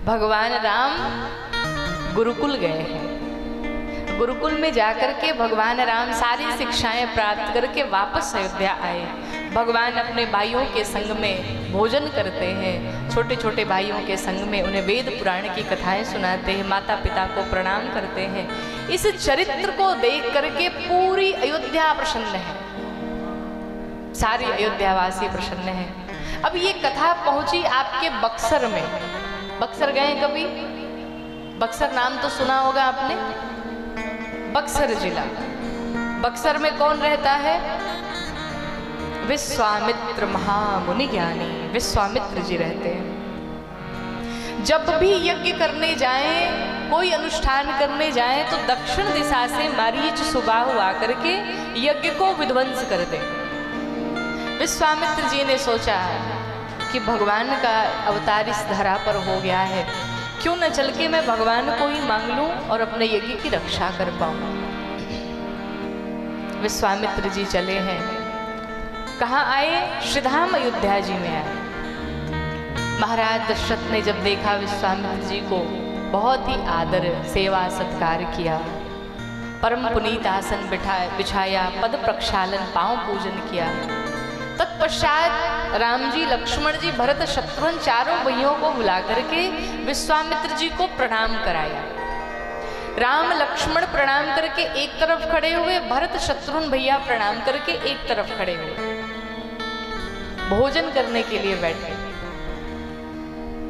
भगवान राम गुरुकुल गए हैं। गुरुकुल में जाकर के भगवान राम सारी शिक्षाएं प्राप्त करके वापस अयोध्या आए। भगवान अपने भाइयों के संग में भोजन करते हैं, छोटे छोटे भाइयों के संग में उन्हें वेद पुराण की कथाएं सुनाते हैं, माता पिता को प्रणाम करते हैं। इस चरित्र को देख करके पूरी अयोध्या प्रसन्न है, सारी अयोध्यावासी प्रसन्न है। अब ये कथा पहुंची आपके बक्सर में। बक्सर गए कभी? बक्सर नाम तो सुना होगा आपने, बक्सर जिला। बक्सर में कौन रहता है? विश्वामित्र महामुनि ज्ञानी विश्वामित्र जी रहते हैं। जब भी यज्ञ करने जाएं, कोई अनुष्ठान करने जाएं, तो दक्षिण दिशा से मारीच सुबाहु आकर के यज्ञ को विध्वंस कर दे। विश्वामित्र जी ने सोचा कि भगवान का अवतार इस धरा पर हो गया है, क्यों न चल के मैं भगवान को ही मांग लूं और अपने यज्ञ की रक्षा कर पाऊं। विश्वामित्र जी चले हैं। कहाँ आए? श्रीधाम अयोध्या जी में आए। महाराज दशरथ ने जब देखा विश्वामित्र जी को, बहुत ही आदर सेवा सत्कार किया, परम पुनीत आसन बिछाया, पद प्रक्षालन पांव पूजन किया। तत्पश्चात राम जी, लक्ष्मण जी, भरत, शत्रुघ्न चारों भैयों को बुला करके विश्वामित्र जी को प्रणाम कराया। राम लक्ष्मण प्रणाम करके एक तरफ खड़े हुए, भरत शत्रुघ्न भैया प्रणाम करके एक तरफ खड़े हुए, भोजन करने के लिए बैठे।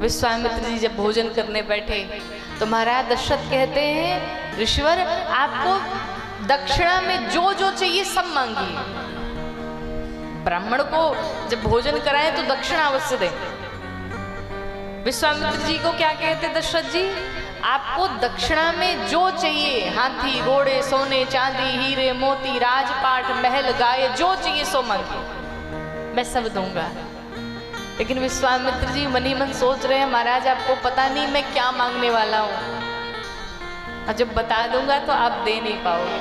विश्वामित्र जी जब भोजन करने बैठे तो महाराज दशरथ कहते हैं, ऋषिवर आपको दक्षिणा में जो जो चाहिए सब मांगिए। ब्राह्मण को जब भोजन कराएं तो दक्षिणा अवश्य दें। विश्वामित्र जी को क्या कहते दशरथ जी? आपको दक्षिणा में जो चाहिए, हाथी घोड़े सोने चांदी हीरे मोती राजपाट महल गाय, जो चाहिए सो मांगिए, मैं सब दूंगा। लेकिन विश्वामित्र जी मन ही मन सोच रहे हैं, महाराज आपको पता नहीं मैं क्या मांगने वाला हूं, और जब बता दूंगा तो आप दे नहीं पाओगे।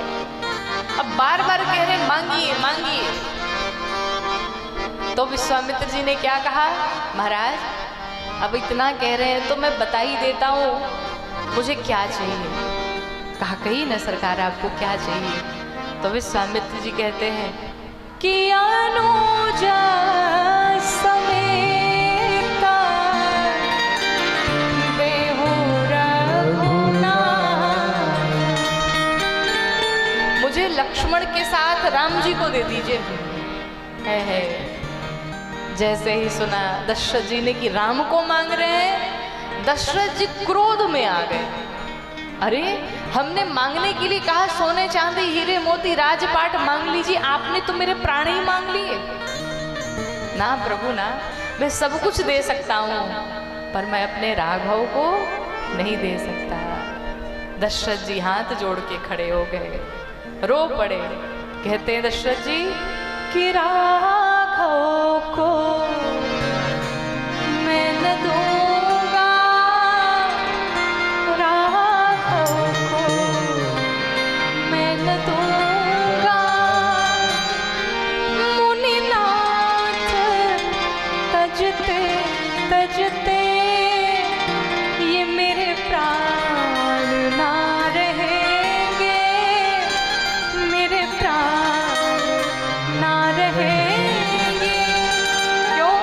अब बार बार कह रहे मांगिए मांगिए। तो विश्वामित्र जी ने क्या कहा, महाराज अब इतना कह रहे हैं तो मैं बता ही देता हूं मुझे क्या चाहिए। कहा कही ना सरकार आपको क्या चाहिए। तो विश्वामित्र जी कहते हैं कि अनुजा समेता बेहू रघुनाथ, मुझे लक्ष्मण के साथ राम जी को दे दीजिए। है जैसे ही सुना दशरथ जी ने कि राम को मांग रहे हैं, दशरथ जी क्रोध में आ गए। अरे हमने मांगने के लिए कहा सोने चांदी हीरे मोती राजपाट मांग लीजिए, आपने तो मेरे प्राण ही मांग लिए। ना प्रभु ना, मैं सब कुछ दे सकता हूं पर मैं अपने राघव को नहीं दे सकता। दशरथ जी हाथ जोड़ के खड़े हो गए, रो पड़े। कहते हैं दशरथ जी कि राघव को मैं न दूंगा, राघव को मैं न दूंगा। मुनिनाथ तजते तजते ये मेरे प्राण ना रहेंगे, मेरे प्राण ना रहेंगे। क्यों?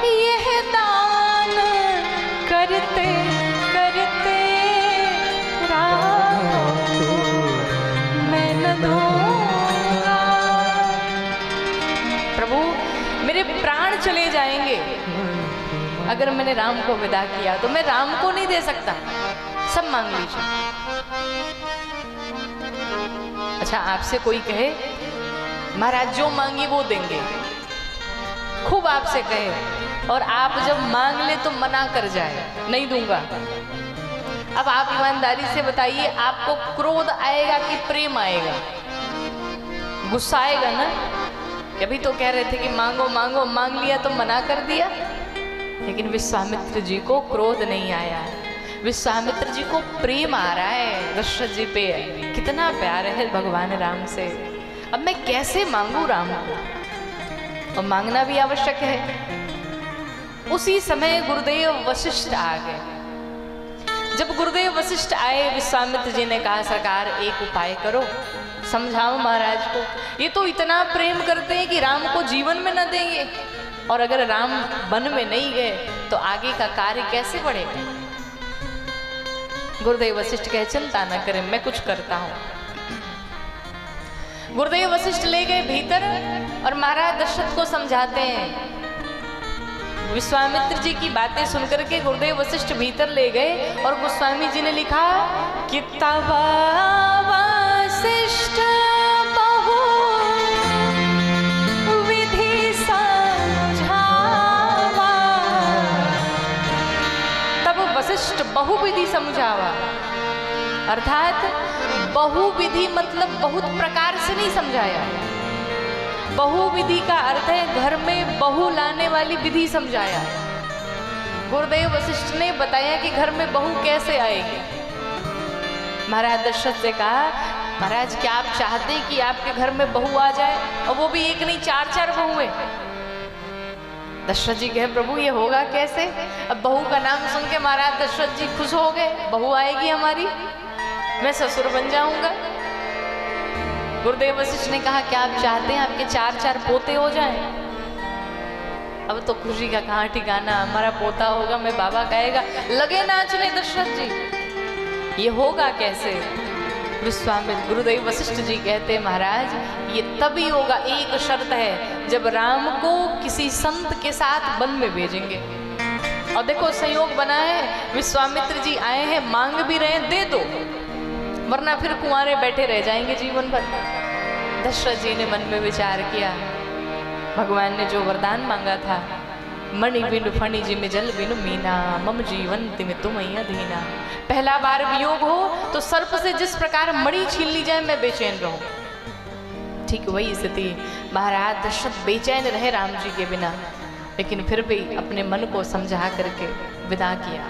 यह दान करते करते राघव को मैं न दूंगा। प्रभु मेरे प्राण चले जाएंगे अगर मैंने राम को विदा किया, तो मैं राम को नहीं दे सकता, सब मांग लीजिए। अच्छा आपसे कोई कहे महाराज जो मांगी वो देंगे, खूब आपसे कहे और आप जब मांग ले तो मना कर जाए नहीं दूंगा। अब आप ईमानदारी से बताइए, आपको क्रोध आएगा कि प्रेम आएगा? गुस्सा आएगा ना। अभी तो कह रहे थे कि मांगो मांगो, मांग लिया तो मना कर दिया। लेकिन विश्वामित्र जी को क्रोध नहीं आया, विश्वामित्र जी को प्रेम आ रहा है दशरथ जी पे। कितना प्यार है भगवान राम से। अब मैं कैसे मांगू राम को? और मांगना भी आवश्यक है। उसी समय गुरुदेव वशिष्ठ आ गए। जब गुरुदेव वशिष्ठ आए, विश्वामित्र जी ने कहा सरकार एक उपाय करो, समझाओ महाराज को। ये तो इतना प्रेम करते हैं कि राम को जीवन में न देंगे, और अगर राम वन में नहीं गए तो आगे का कार्य कैसे बढ़ेगा। गुरुदेव वशिष्ठ कहे चिंता न करें, मैं कुछ करता हूं। गुरुदेव वशिष्ठ ले गए भीतर और महाराज दशरथ को समझाते हैं। विश्वामित्र जी की बातें सुनकर के गुरुदेव वशिष्ठ भीतर ले गए और गोस्वामी जी ने लिखा कि तब वशिष्ठ बहु विधि समझावा, तब वशिष्ठ बहुविधि समझावा, अर्थात बहुविधि मतलब बहुत प्रकार से नहीं समझाया। बहुविधि का अर्थ है घर में बहू लाने वाली विधि समझाया। गुरुदेव वशिष्ठ ने बताया कि घर में बहू कैसे आएगी। महाराज दशरथ से कहा महाराज क्या आप चाहते हैं कि आपके घर में बहू आ जाए, और वो भी एक नहीं 4-4 बहुएं। दशरथ जी कहे प्रभु ये होगा कैसे। अब बहू का नाम सुन के महाराज दशरथ जी खुश हो गए, बहू आएगी हमारी, मैं ससुर बन जाऊंगा। गुरुदेव वशिष्ठ ने कहा क्या आप चाहते हैं आपके 4-4 पोते हो जाएं? अब तो खुशी का कहाँ ठिकाना, हमारा पोता होगा, मैं बाबा कहेगा लगे नाचने दशरथ जी, ये होगा कैसे। विश्वामित्र गुरुदेव वशिष्ठ जी कहते महाराज ये तभी होगा, एक शर्त है, जब राम को किसी संत के साथ वन में भेजेंगे। और देखो संयोग बना है, विश्वामित्र जी आए हैं, मांग भी रहे हैं, दे दो, वरना फिर कुंवारे बैठे रह जाएंगे जीवन भर। दशरथ जी ने मन में विचार किया, भगवान ने जो वरदान मांगा था, मणि बिनु फणि जिमि जल बिनु मीना, मम जीवन तिमि तुम अधीना। पहला बार वियोग हो तो सर्प से जिस प्रकार मणि छीन ली जाए मैं बेचैन रहूं, ठीक वही स्थिति महाराज दशरथ बेचैन रहे राम जी के बिना, लेकिन फिर भी अपने मन को समझा करके विदा किया।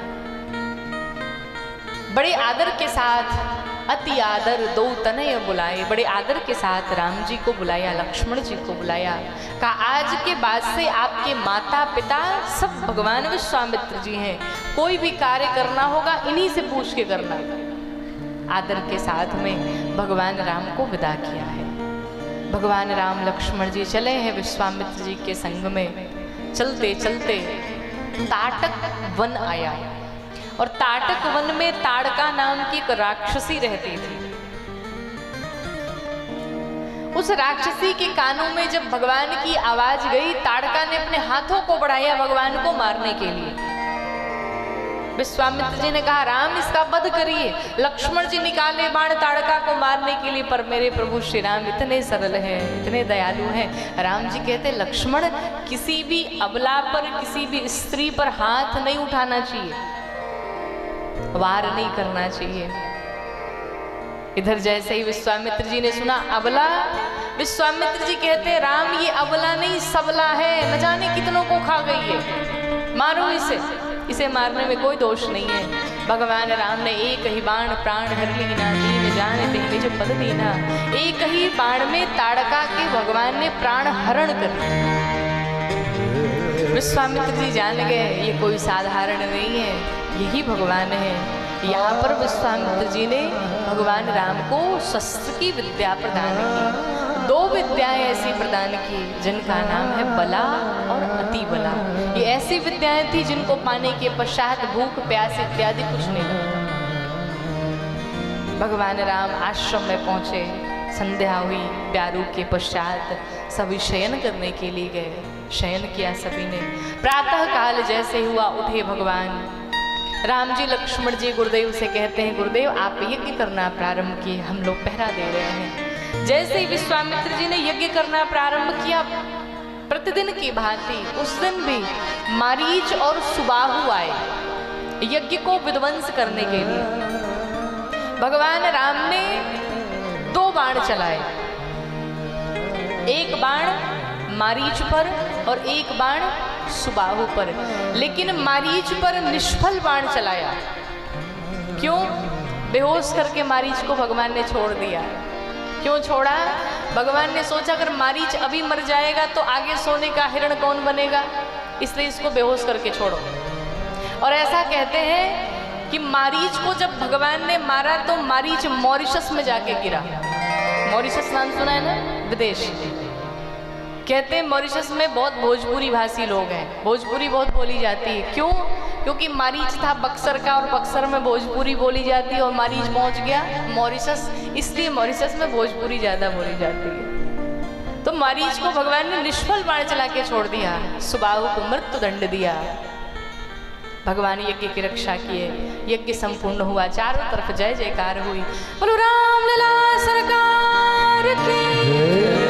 बड़े आदर के साथ, अति आदर दो तनय बुलाए, बड़े आदर के साथ राम जी को बुलाया, लक्ष्मण जी को बुलाया। कहा आज के बाद से आपके माता पिता सब भगवान विश्वामित्र जी हैं, कोई भी कार्य करना होगा इन्हीं से पूछ के करना। आदर के साथ में भगवान राम को विदा किया है। भगवान राम लक्ष्मण जी चले हैं विश्वामित्र जी के संग में। चलते चलते ताटक वन आया, और ताटक वन में ताड़का नाम की एक राक्षसी रहती थी। उस राक्षसी के कानों में जब भगवान की आवाज गई, ताड़का ने अपने हाथों को बढ़ाया भगवान को मारने के लिए। विश्वामित्र जी ने कहा राम इसका वध करिए। लक्ष्मण जी निकाले बाण ताड़का को मारने के लिए, पर मेरे प्रभु श्री राम इतने सरल हैं, इतने दयालु हैं। राम जी कहते लक्ष्मण किसी भी अबला पर, किसी भी स्त्री पर हाथ नहीं उठाना चाहिए, वार नहीं करना चाहिए। इधर जैसे ही विश्वामित्र जी ने सुना अबला, विश्वामित्र जी कहते राम ये अबला नहीं सबला है, न जाने कितनों को खा गई है, मारो इसे, इसे मारने में कोई दोष नहीं है। भगवान राम ने एक ही बाण प्राण हर लीना, दीन जाने देने जो पद दीना। एक ही बाण में ताड़का के भगवान ने प्राण हरण कर दिया। विश्वामित्र जी जान गए ये कोई साधारण नहीं है, यही भगवान है। यहाँ पर विश्वामित्र जी ने भगवान राम को शस्त्र की विद्या प्रदान की। 2 विद्याएं ऐसी प्रदान की जिनका नाम है बला और अति बला। ये ऐसी विद्याएं थी जिनको पाने के पश्चात भूख प्यास इत्यादि कुछ नहीं। भगवान राम आश्रम में पहुंचे, संध्या हुई, प्यारू के पश्चात सभी शयन करने के लिए गए। शयन किया सभी ने। प्रातः काल जैसे हुआ उठे भगवान राम जी। लक्ष्मण जी गुरुदेव से कहते हैं गुरुदेव आप यज्ञ करना प्रारंभ किए, हम लोग पहरा दे रहे हैं। जैसे ही विश्वामित्र जी ने यज्ञ करना प्रारंभ किया, प्रतिदिन की भांति उस दिन भी मारीच और सुबाहु आए यज्ञ को विध्वंस करने के लिए। भगवान राम ने 2 बाण चलाए, एक बाण मारीच पर और एक बाण सुबाहु पर, लेकिन मारीच पर निष्फल बाण चलाया। क्यों? बेहोश करके मारीच को भगवान ने छोड़ दिया। क्यों छोड़ा? भगवान ने सोचा अगर मारीच अभी मर जाएगा तो आगे सोने का हिरण कौन बनेगा, इसलिए इसको बेहोश करके छोड़ो। और ऐसा कहते हैं कि मारीच को जब भगवान ने मारा तो मारीच मॉरिशस में जाके गिरा। मॉरिशस नाम सुना है ना, विदेश। कहते हैं मॉरिशस में बहुत भोजपुरी भाषी लोग हैं, भोजपुरी बहुत बोली जाती है। क्यों? क्योंकि मारीच था बक्सर का और बक्सर में भोजपुरी बोली जाती है और मारीच पहुंच गया मॉरिशस, इसलिए मॉरिशस में भोजपुरी ज़्यादा बोली जाती है। तो मारीच को भगवान ने निष्फल बाण चला के छोड़ दिया, सुबाहु को मृत्यु दंड दिया। भगवान यज्ञ की रक्षा किए, यज्ञ संपूर्ण हुआ, चारों तरफ जय जयकार हुई। बोलो राम लला सरकार की।